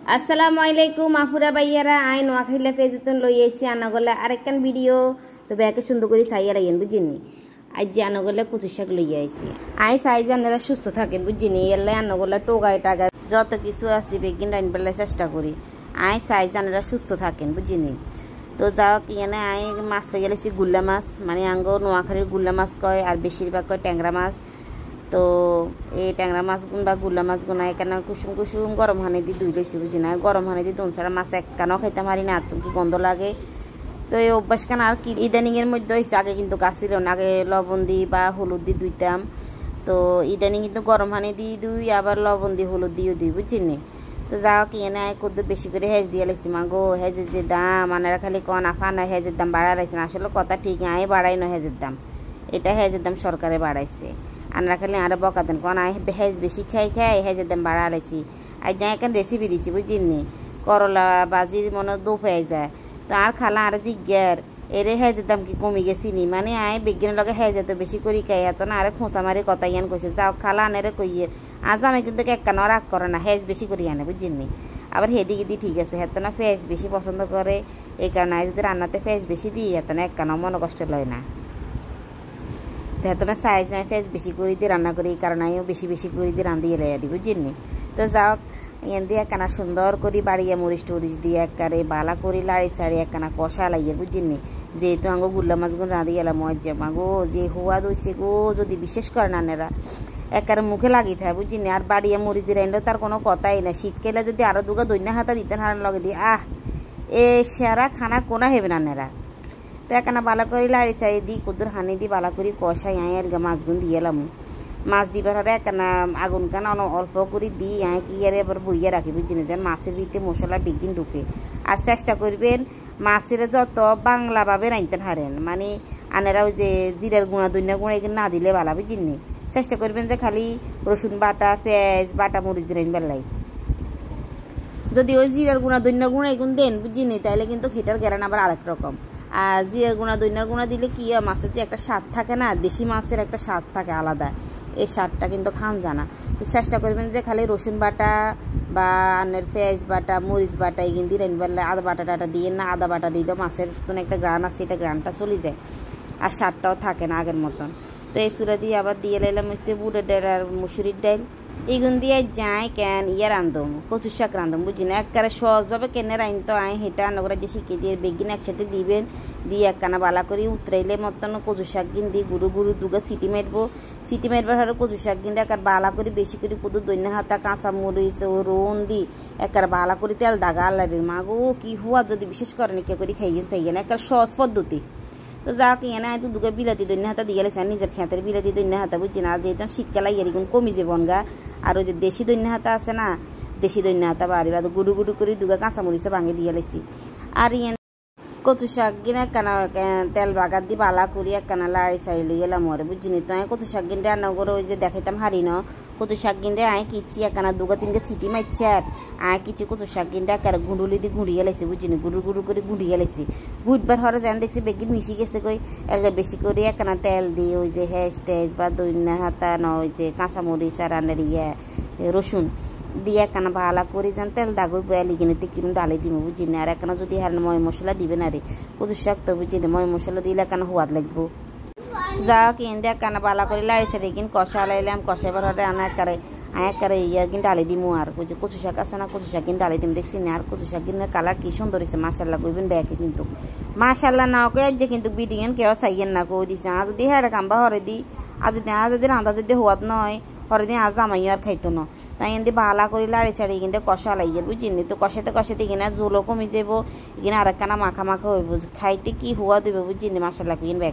আসসালামু আলাইকুম আফুরা ভাইয়ারা আই নোয়াখাইলা ফেজতন লই আইছি আনাগলা আরেকখান ভিডিও তো ব্যাকে সুন্দর করে চাইয়া রাইয়েন বুঝিনি আজ যে আনাগলা কচু শাক লইয়া আইছি আই চাই যে আপনারা সুস্থ থাকেন বুঝিনি এলে আনাগলা টোগায় টাকা যত কিছু আছে বেগিন রাইন পেলার চেষ্টা করি আই চাই যে আপনারা সুস্থ থাকেন বুঝিনি তো যাও কি এনে আই মাছ লইয়া লাইছি গুল্লা মাছ মানে আঙ্গ নোয়াখালীর গুল্লা মাছ কয় আর বেশিরভাগ কয় ট্যাংরা মাছ তো এই ট্যাংরা মাছগুন বা গুল্লা মাছগুন এখানে কুসুম কুসুম গরম হানি দিয়ে ধুই লইছি বুঝি না গরম হানি দিয়ে দোনছাড়া মাছ একখানাও খাইতে পারি না আর কি গন্ধ লাগে তো এই অভ্যাস কেন আর কি ইদানিংয়ের মধ্যে হয়েছে আগে কিন্তু গাছ ছিল না আগে লবণ দিয়ে বা হলুদ দিয়ে ধুইতাম তো ইদানিং কিন্তু গরম হানি দিয়ে ধুই আবার লবণ দিয়ে হলুদ দিয়েও ধুই বুঝিনি তো যাও কি এনে কত বেশি করে হেজ দিয়ে লাইছি মাগো হেজের যে দাম আনারা খালি কন আফা না হেজের দাম বাড়া লাইছে না আসলে কথা ঠিক আয় বাড়াই না হেজের দাম এটা হেজের দাম সরকারে বাড়াইছে আমরা খালি আরো বকা দেন কোন হেজ বেশি খাই খাই হেজের দাম বাড়া লাইছি আর যাই এখন রেসিপি দিছি বুঝিনি করলা বাজির মনে দোপ হয়ে যায় তো আর খালা আর জিজ্ঞার এরে হেজের দাম কি কমে গেছি নি মানে আয় বিজ্ঞানের লগে হেজ এত বেশি করি খাই এত না আরে খোঁচা মারি কথা ইয়ান কইছে যাও খালা আনেরে কইয়ে আজ আমি কিন্তু একখান রাগ করে না হেজ বেশি করি আনে বুঝিনি আবার হেদিকে দি ঠিক আছে হেত না ফেজ বেশি পছন্দ করে এই কারণে যদি রান্নাতে ফেজ বেশি দিই এত না একখান মনে কষ্ট লয় না তেতনা সাইজ নাই ফেজ বেশি করে দিয়ে রান্না করি কারণ আমিও বেশি বেশি করে দিয়ে রান্ধি এলাই দিই বুঝিনি তো যাও এন দিয়ে একখানা সুন্দর করে বাড়িয়ে মরিচ টরিচ দিয়ে একবারে বালা করি লাড়ি সাড়ি একখানা কষা লাগিয়ে বুঝিনি যেহেতু আঙ্গো গুল্লা মাছগুলো রাঁধি এলাম মজ্জা মাগো যে হুয়া দইছে গো যদি বিশেষ করে নানেরা একবারে মুখে লাগিয়ে থাকে বুঝিনি আর বাড়িয়ে মরিচ দিয়ে রাঁধলেও তার কোনো কথাই না শীতকালে যদি আরো দুগা দৈন্য হাতা দিতেন হারান লগে দিয়ে এ সেরা খানা কোনা হেবে নানেরা তো একখানা বালা করে লাড়ি চাই দিই কুদুর হানি দিই বালা করি কষাই আয় আর মাছগুন দিয়ে এলাম মাছ দিবার হরে একখানা আগুন কানা অল্প করে দিই আয় কি আর এবার বইয়া রাখি বুঝছি না যেন মাছের ভিতরে মশলা বিগিন ঢুকে আর চেষ্টা করবেন মাছের যত বাংলাভাবে রাঁধতেন হারেন মানে আনেরা ওই যে জিরার গুঁড়া দইনা গুঁড়া এগুলো না দিলে বালা বুঝিনি চেষ্টা করবেন যে খালি রসুন বাটা পেঁয়াজ বাটা মরিচ দিয়ে বেলাই যদি ওই জিরার গুঁড়া দইনার গুঁড়া এগুন দেন বুঝিনি তাইলে কিন্তু সেটার গেরান আবার আরেক রকম আর জিরার গুঁড়া দইনার গুঁড়া দিলে কি হয় মাছের যে একটা স্বাদ থাকে না দেশি মাছের একটা স্বাদ থাকে আলাদা এই স্বাদটা কিন্তু খান জানা তো চেষ্টা করবেন যে খালি রসুন বাটা বা আনের পেঁয়াজ বাটা মরিচ বাটা এগুলো দিয়ে রান্না আদা বাটা টাটা দিয়ে না আদা বাটা দিলে মাছের জন্য একটা গ্রান আছে এটা গ্রানটা চলে যায় আর স্বাদটাও থাকে না আগের মতন তো এই চুলা দিয়ে আবার দিয়ে লাইলাম হচ্ছে বুটের ডাল আর মুসুরির ডাল এগুন দিয়ে যাই কেন ইয়া রান্ধম কচু শাক রান্ধম বুঝি না একবারে সহজভাবে কেনে রাঁধতো আয় হেঁটা রান্না যে শিখিয়ে দিয়ে বেগিন একসাথে দিবেন দিয়ে একখানা বালা করে উতরাইলে মতন কচু শাক গিন দিয়ে গুরু গুরু দুগা সিটি মারবার হলে কচু শাক গিন একবার বালা করে বেশি করে কুদু দৈন্য হাতা কাঁচা মরিচ ও রোন দি একবার বালা করে তেল দাগা লাগবে মাগো কি হওয়া যদি বিশেষ করে কে করে খাইয়েন চাইয়েন একবার সহজ পদ্ধতি তো যা কি এনে তো দুগা বিলাতি দৈন্য হাতা দিয়ে গেলেছে নিজের খেতের বিলাতি দৈন্য হাতা বুঝছি না যেহেতু শীতকালে এরকম কমি যে বনগা আর ওই যে দেশি দৈন্য হাতা আছে না দেশি দৈন্য হাতা বাড়ি বা গুডু গুডু করে দুগা কাঁচামরিচে ভাঙে দিয়ে গেলেছি আর কচু শাক গিনে একখানা তেল বাগার দিয়ে বালা করি একখানা লাড়ি চাড়ি লিয়ে গেলাম ওরে বুঝিনি তো আমি কচু শাক গিনটা রান্না করে ওই যে দেখাইতাম হারি ন কচু শাক গিনটা আয় কিচ্ছি একখানা দুগা তিনকে সিটি মারছে আর কিছু কচু শাক গিনটা একবারে গুঁড়ুলি দিয়ে গুঁড়িয়ে গেলেছি বুঝিনি গুঁড়ু গুঁড়ু করে গুঁড়িয়ে গেলেছি গুঁড়বার হরে যেন দেখছি বেগিন মিশি গেছে কই এলাকা বেশি করে একখানা তেল দিয়ে ওই যে হেজ টেজ বা দৈন্য হাতা ন ওই যে কাঁচামরিচ আর রান্নার রসুন দিয়ে একখানা ভালা করে যান তেল দাগো বেলি কিনেতে কিরম ডালে দিব বুঝি না আর একখানা যদি হার ময় মশলা দিবে না রে কচু শাক তো বুঝি না ময় মশলা দিলে একখানা সোয়াদ লাগবো যা কিনতে একখানা বালা করে লাড়ি ছাড়ি কিন কষা লাইলাম কষাবার হরে একারে ইয়া কিন ডালে দিমু আর ওই যে কচু শাক আছে না কচু শাক কিন ডালে দিম দেখছি না আর কচু শাক কিনের কালার কি সুন্দর হয়েছে মাশাল্লাহ কইবেন ব্যাকে কিন্তু মাশাল্লাহ না কে যে কিন্তু বিডিয়েন কেউ চাইয়েন না কই দিছে আজ যদি হ্যাঁ কাম্বা হরে দি আজ যদি রান্না যদি হওয়াত নয় হরে দিন আজ আমাই আর খাইতো না তাই এনে বালা করে লাড়ি ছাড়ি কিন্তু কষা লাগিয়ে বুঝিনি তো কষাতে কিনা জোলও কমে যাবো এখানে আরেকখানা মাখা মাখা হইব খাইতে কি হওয়া দেবে বুঝিনি মাশাল্লাহ কিন ব্যাগ